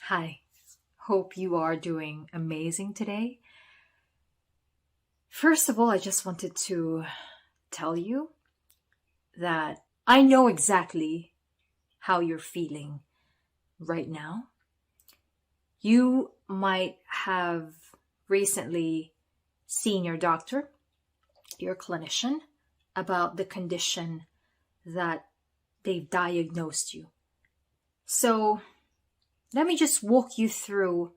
Hi, hope you are doing amazing today. First of all, I just wanted to tell you that I know exactly how you're feeling right now. You might have recently seen your doctor, your clinician, about the condition that they've diagnosed you. So let me just walk you through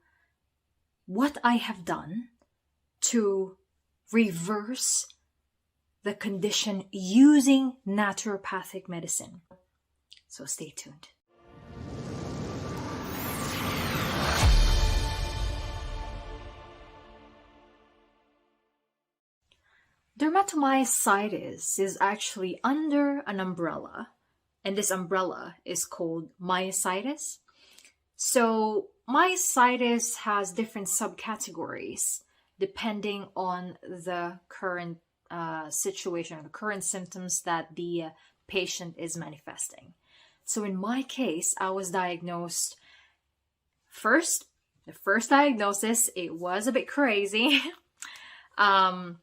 what I have done to reverse the condition using naturopathic medicine. So stay tuned. Dermatomyositis is actually under an umbrella, and this umbrella is called myositis. So myositis has different subcategories depending on the current situation, the current symptoms that the patient is manifesting. So in my case, I was diagnosed the first diagnosis, it was a bit crazy. The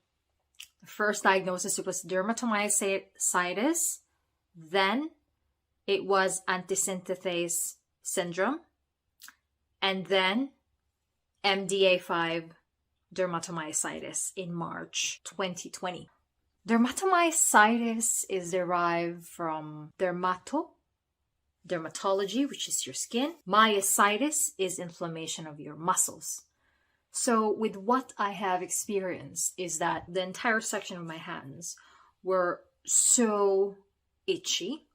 first diagnosis, it was dermatomyositis. Then it was antisynthetase syndrome. And then MDA5 dermatomyositis in March 2020. Dermatomyositis is derived from dermatology, which is your skin. Myositis is inflammation of your muscles. So with what I have experienced is that the entire section of my hands were so itchy.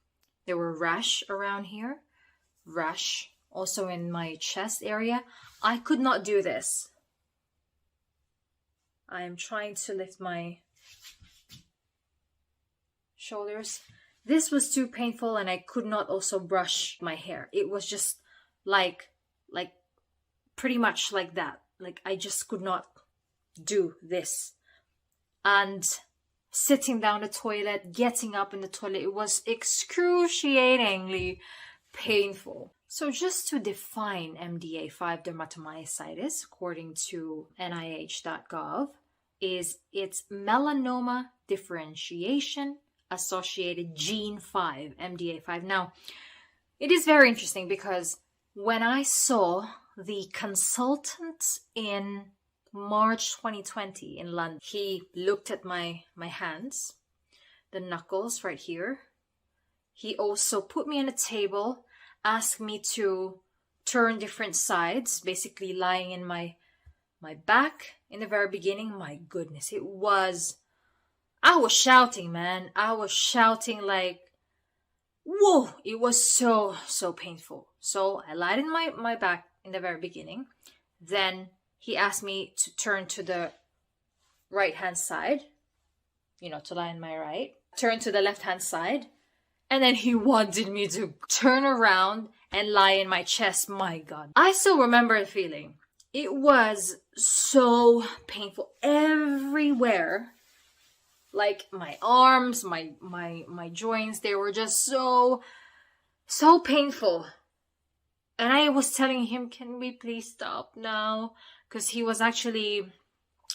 There were rash around here, rash also in my chest area. I could not do this. I am trying to lift my shoulders. This was too painful, and I could not also brush my hair. It was just like pretty much like that. Like I just could not do this. And sitting down the toilet, getting up in the toilet, it was excruciatingly painful. So just to define MDA5 dermatomyositis, according to nih.gov, is it's melanoma differentiation associated gene 5, MDA5. Now, it is very interesting because when I saw the consultant in March 2020 in London, he looked at my hands, the knuckles right here. He also put me on a table, asked me to turn different sides, basically lying in my back in the very beginning. My goodness, I was shouting, man. I was shouting like, whoa, it was so painful. So I lied in my back in the very beginning. Then he asked me to turn to the right hand side, to lie in my right. Turn to the left hand side. And then he wanted me to turn around and lie in my chest. My God. I still remember the feeling. It was so painful everywhere. Like my arms, my joints, they were just so painful. And I was telling him, can we please stop now? Because he was actually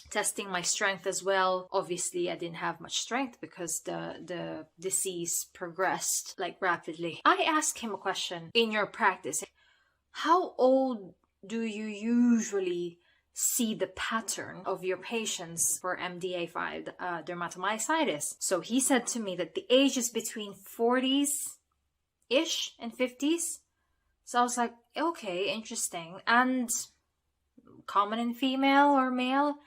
testing my strength as well. Obviously, I didn't have much strength because the disease progressed like rapidly. I asked him a question. In your practice, how old do you usually see the pattern of your patients for MDA5 dermatomyositis? So he said to me that the age is between 40s-ish and 50s. So I was like, okay, interesting. And common in female or male?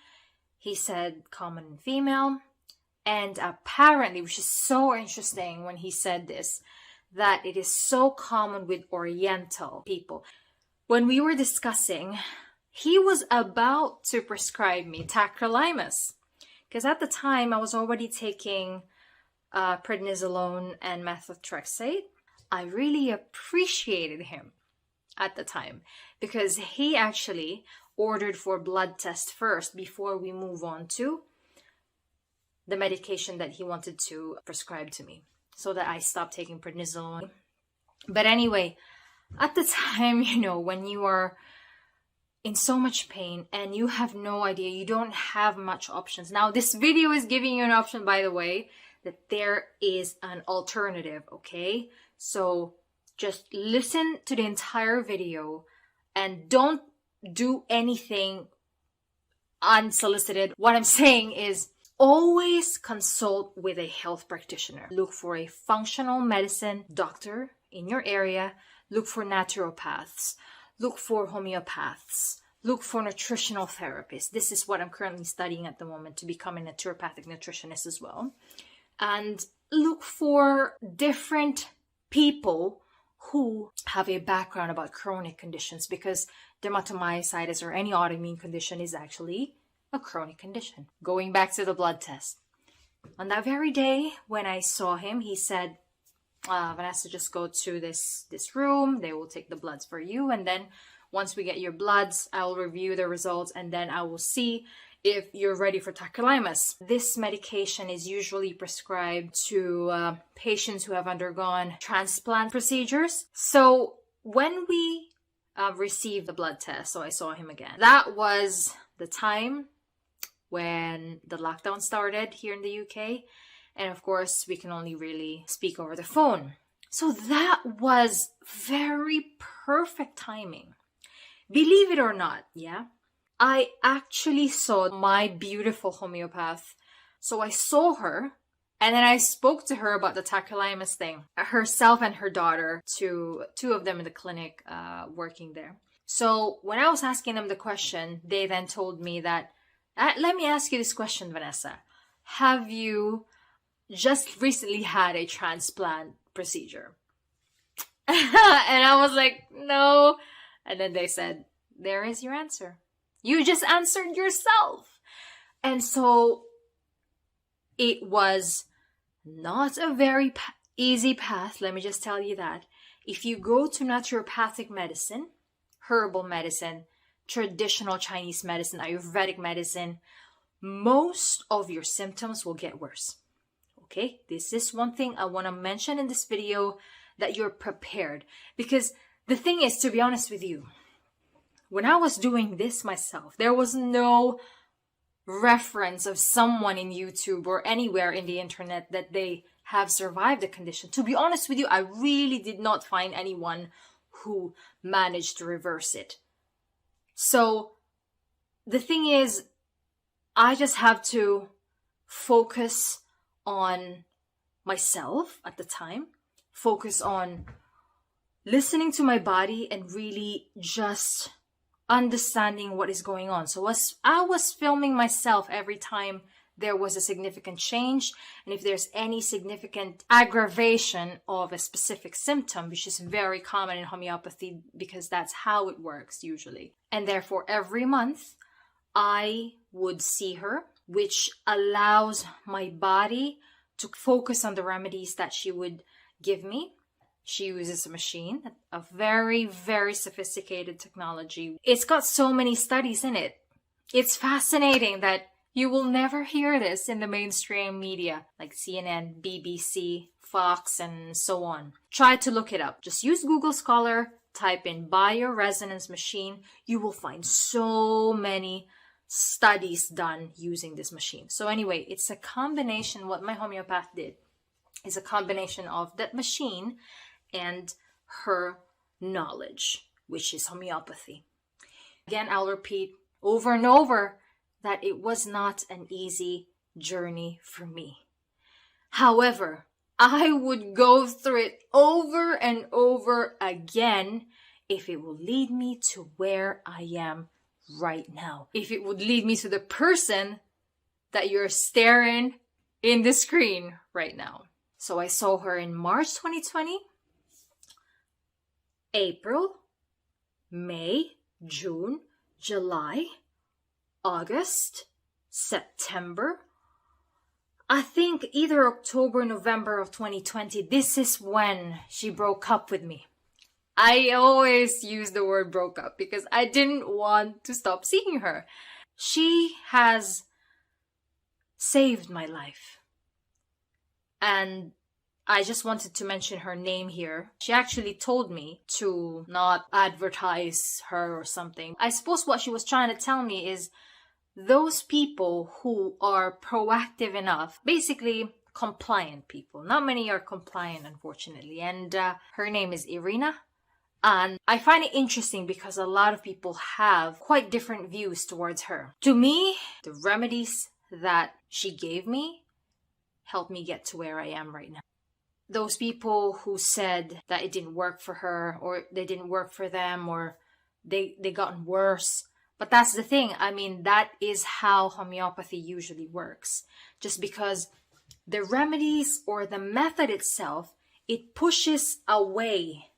He said common in female. And apparently, which is so interesting when he said this, that it is so common with Oriental people. When we were discussing, he was about to prescribe me tacrolimus. Because at the time, I was already taking prednisolone and methotrexate. I really appreciated him at the time because he actually ordered for blood test first before we move on to the medication that he wanted to prescribe to me so that I stopped taking prednisolone. But anyway, at the time, when you are in so much pain and you have no idea, you don't have much options. Now, this video is giving you an option, by the way, that there is an alternative, okay? So just listen to the entire video and don't do anything unsolicited. What I'm saying is always consult with a health practitioner. Look for a functional medicine doctor in your area. Look for naturopaths. Look for homeopaths. Look for nutritional therapists. This is what I'm currently studying at the moment, to become a naturopathic nutritionist as well. And look for different people who have a background about chronic conditions, because dermatomyositis or any autoimmune condition is actually a chronic condition. Going back to the blood test. On that very day when I saw him, he said, Vanessa, just go to this room. They will take the bloods for you. And then once we get your bloods, I will review the results, and then I will see if you're ready for tacrolimus. This medication is usually prescribed to patients who have undergone transplant procedures. So when we received the blood test, so I saw him again. That was the time when the lockdown started here in the UK. And of course, we can only really speak over the phone. So that was very perfect timing. Believe it or not, yeah? I actually saw my beautiful homeopath. So I saw her, and then I spoke to her about the tacrolimus thing. Herself and her daughter, two of them in the clinic working there. So when I was asking them the question, they then told me that, let me ask you this question, Vanessa. Have you just recently had a transplant procedure? And I was like, no. And then they said, there is your answer. You just answered yourself. And so it was not a very easy path. Let me just tell you that. If you go to naturopathic medicine, herbal medicine, traditional Chinese medicine, Ayurvedic medicine, most of your symptoms will get worse. Okay, this is one thing I want to mention in this video, that you're prepared. Because the thing is, to be honest with you, when I was doing this myself, there was no reference of someone in YouTube or anywhere in the internet that they have survived the condition. To be honest with you, I really did not find anyone who managed to reverse it. So the thing is, I just have to focus on myself at the time, focus on listening to my body and really just understanding what is going on. So I was filming myself every time there was a significant change, and if there's any significant aggravation of a specific symptom, which is very common in homeopathy because that's how it works usually. And therefore every month I would see her, which allows my body to focus on the remedies that she would give me. She uses a machine, a very, very sophisticated technology. It's got so many studies in it. It's fascinating that you will never hear this in the mainstream media, like CNN, BBC, Fox, and so on. Try to look it up. Just use Google Scholar, type in bioresonance machine. You will find so many studies done using this machine. So anyway, it's a combination. What my homeopath did is a combination of that machine and her knowledge, which is homeopathy. Again, I'll repeat over and over that it was not an easy journey for me. However, I would go through it over and over again if it will lead me to where I am right now. If it would lead me to the person that you're staring in the screen right now. So I saw her in March 2020, April, May, June, July, August, September. I think either October, November of 2020, this is when she broke up with me. I always use the word broke up because I didn't want to stop seeing her. She has saved my life. And I just wanted to mention her name here. She actually told me to not advertise her or something. I suppose what she was trying to tell me is those people who are proactive enough, basically compliant people. Not many are compliant, unfortunately. And her name is Irina. And I find it interesting because a lot of people have quite different views towards her. To me, the remedies that she gave me helped me get to where I am right now. Those people who said that it didn't work for her, or they didn't work for them, or they gotten worse. But that's the thing. I mean, that is how homeopathy usually works. Just because the remedies or the method itself, it pushes away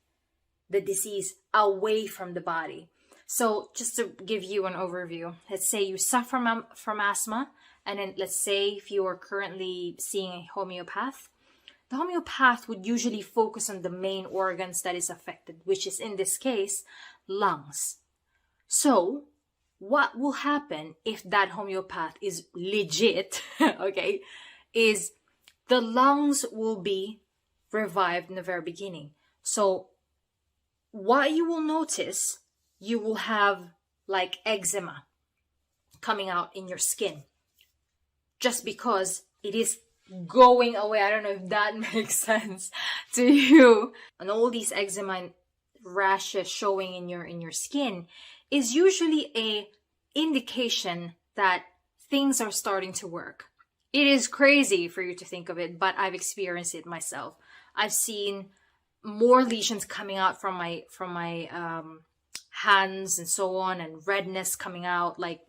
the disease away from the body. So just to give you an overview, let's say you suffer from asthma, and then let's say if you are currently seeing a homeopath, the homeopath would usually focus on the main organs that is affected, which is in this case, lungs. So what will happen if that homeopath is legit, okay, is the lungs will be revived in the very beginning. So what you will notice, you will have like eczema coming out in your skin just because it is going away. I don't know if that makes sense to you. And all these eczema and rashes showing in your skin is usually a indication that things are starting to work. It is crazy for you to think of it, but I've experienced it myself. I've seen more lesions coming out from my hands and so on, and redness coming out, like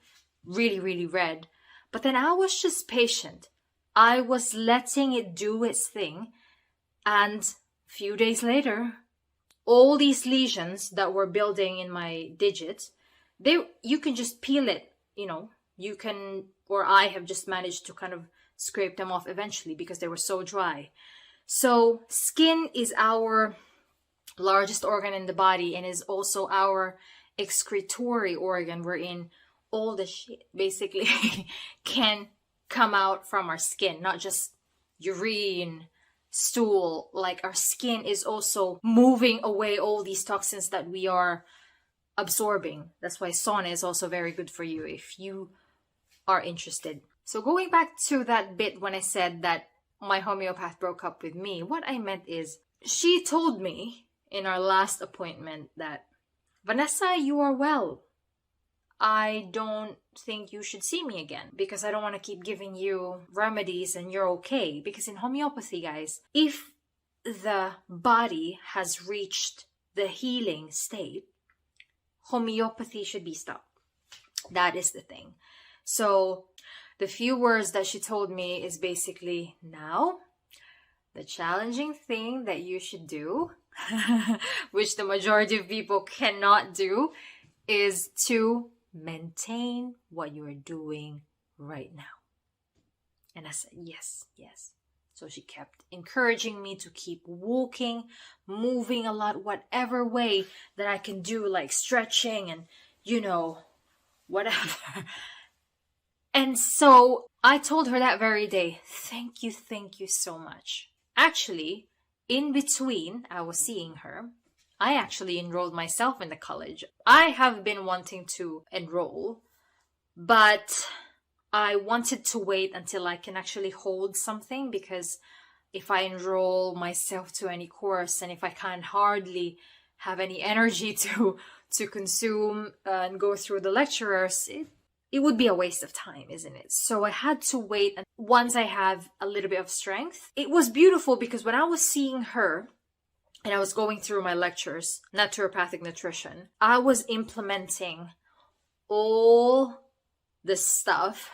really, really red. But then I was just patient. I was letting it do its thing. And a few days later, all these lesions that were building in my digits, you can just peel it, you can, or I have just managed to kind of scrape them off eventually because they were so dry. So skin is our largest organ in the body and is also our excretory organ, wherein all the shit basically can come out from our skin, not just urine, stool. Like our skin is also moving away all these toxins that we are absorbing. That's why sauna is also very good for you if you are interested. So going back to that bit when I said that my homeopath broke up with me, what I meant is she told me in our last appointment that, Vanessa, you are well. I don't think you should see me again because I don't want to keep giving you remedies and you're okay. Because in homeopathy, guys, if the body has reached the healing state, homeopathy should be stopped. That is the thing. So the few words that she told me is basically, now, the challenging thing that you should do, which the majority of people cannot do, is to maintain what you are doing right now. And I said, yes. So she kept encouraging me to keep walking, moving a lot, whatever way that I can do, like stretching and, whatever. And so I told her that very day, thank you so much. Actually, in between I was seeing her, I actually enrolled myself in the college. I have been wanting to enroll, but I wanted to wait until I can actually hold something, because if I enroll myself to any course and if I can hardly have any energy to consume and go through the lecturers, it would be a waste of time, isn't it? So I had to wait once I have a little bit of strength. It was beautiful because when I was seeing her and I was going through my lectures, naturopathic nutrition, I was implementing all the stuff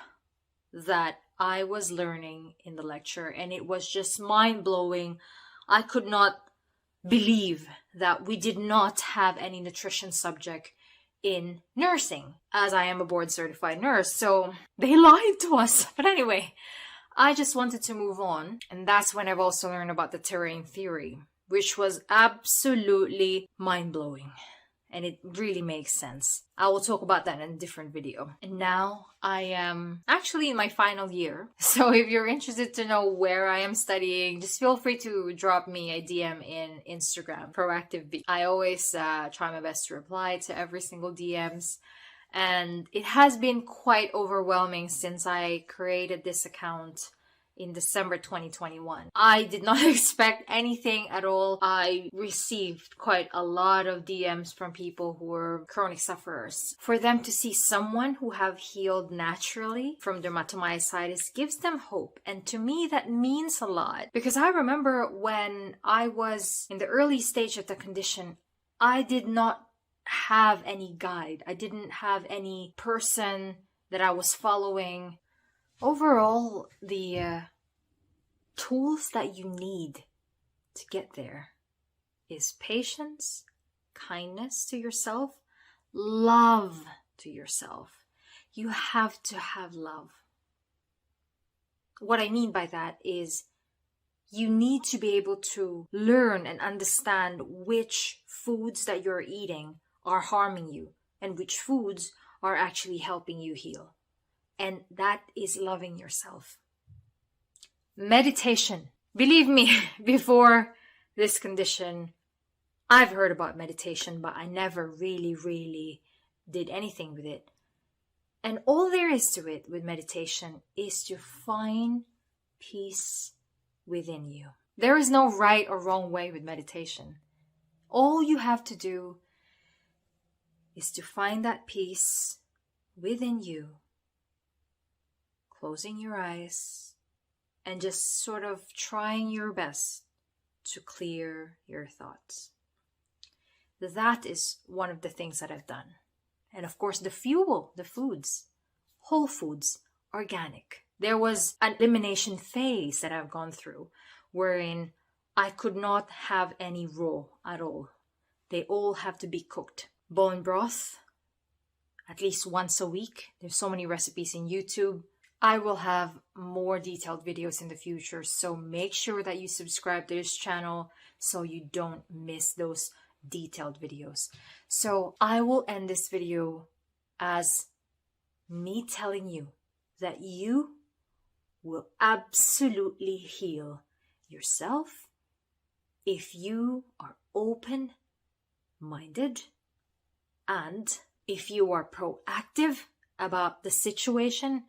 that I was learning in the lecture, and it was just mind-blowing. I could not believe that we did not have any nutrition subject in nursing, as I am a board certified nurse. So they lied to us. But anyway, I just wanted to move on. And that's when I've also learned about the terrain theory, which was absolutely mind-blowing. and it really makes sense. I will talk about that in a different video. And now I am actually in my final year. So if you're interested to know where I am studying, just feel free to drop me a DM in Instagram, Proactive. I always try my best to reply to every single DMs. And it has been quite overwhelming since I created this account in December 2021. I did not expect anything at all. I received quite a lot of DMs from people who were chronic sufferers. For them to see someone who have healed naturally from dermatomyositis gives them hope. And to me, that means a lot. Because I remember when I was in the early stage of the condition, I did not have any guide. I didn't have any person that I was following. Overall, the tools that you need to get there is patience, kindness to yourself, love to yourself. You have to have love. What I mean by that is you need to be able to learn and understand which foods that you're eating are harming you and which foods are actually helping you heal. And that is loving yourself. Meditation. Believe me, before this condition, I've heard about meditation, but I never really did anything with it. And all there is to it with meditation is to find peace within you. There is no right or wrong way with meditation. All you have to do is to find that peace within you, closing your eyes and just sort of trying your best to clear your thoughts. That is one of the things that I've done. And of course, the fuel, the foods, whole foods, organic. There was an elimination phase that I've gone through wherein I could not have any raw at all. They all have to be cooked. Bone broth, at least once a week. There's so many recipes in YouTube. I will have more detailed videos in the future, so make sure that you subscribe to this channel so you don't miss those detailed videos. So I will end this video as me telling you that you will absolutely heal yourself if you are open-minded and if you are proactive about the situation.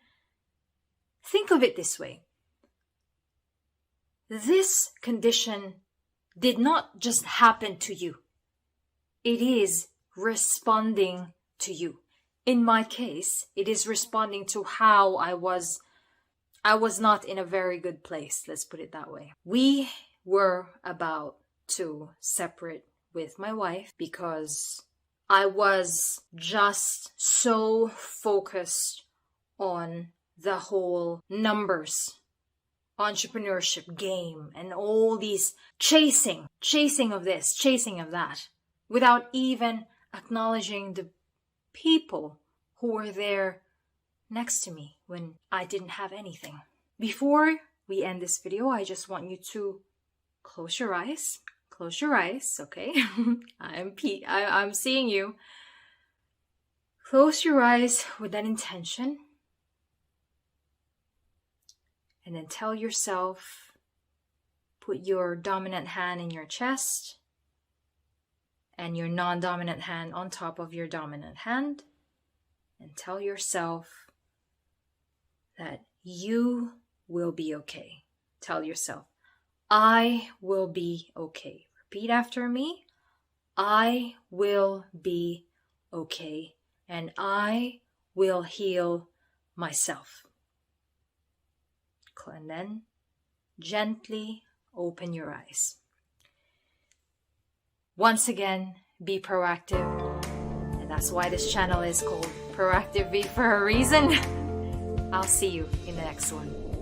Think of it this way. This condition did not just happen to you. It is responding to you. In my case, it is responding to how I was not in a very good place, let's put it that way. We were about to separate with my wife because I was just so focused on the whole numbers, entrepreneurship game, and all these chasing of this, chasing of that, without even acknowledging the people who were there next to me when I didn't have anything. Before we end this video, I just want you to close your eyes. Close your eyes, okay? I'm seeing you. Close your eyes with that intention. And then tell yourself, put your dominant hand in your chest and your non-dominant hand on top of your dominant hand. And tell yourself that you will be okay. Tell yourself, I will be okay. Repeat after me. I will be okay. And I will heal myself. And then gently open your eyes. Once again, be proactive. And that's why this channel is called Proactive V for a reason. I'll see you in the next one.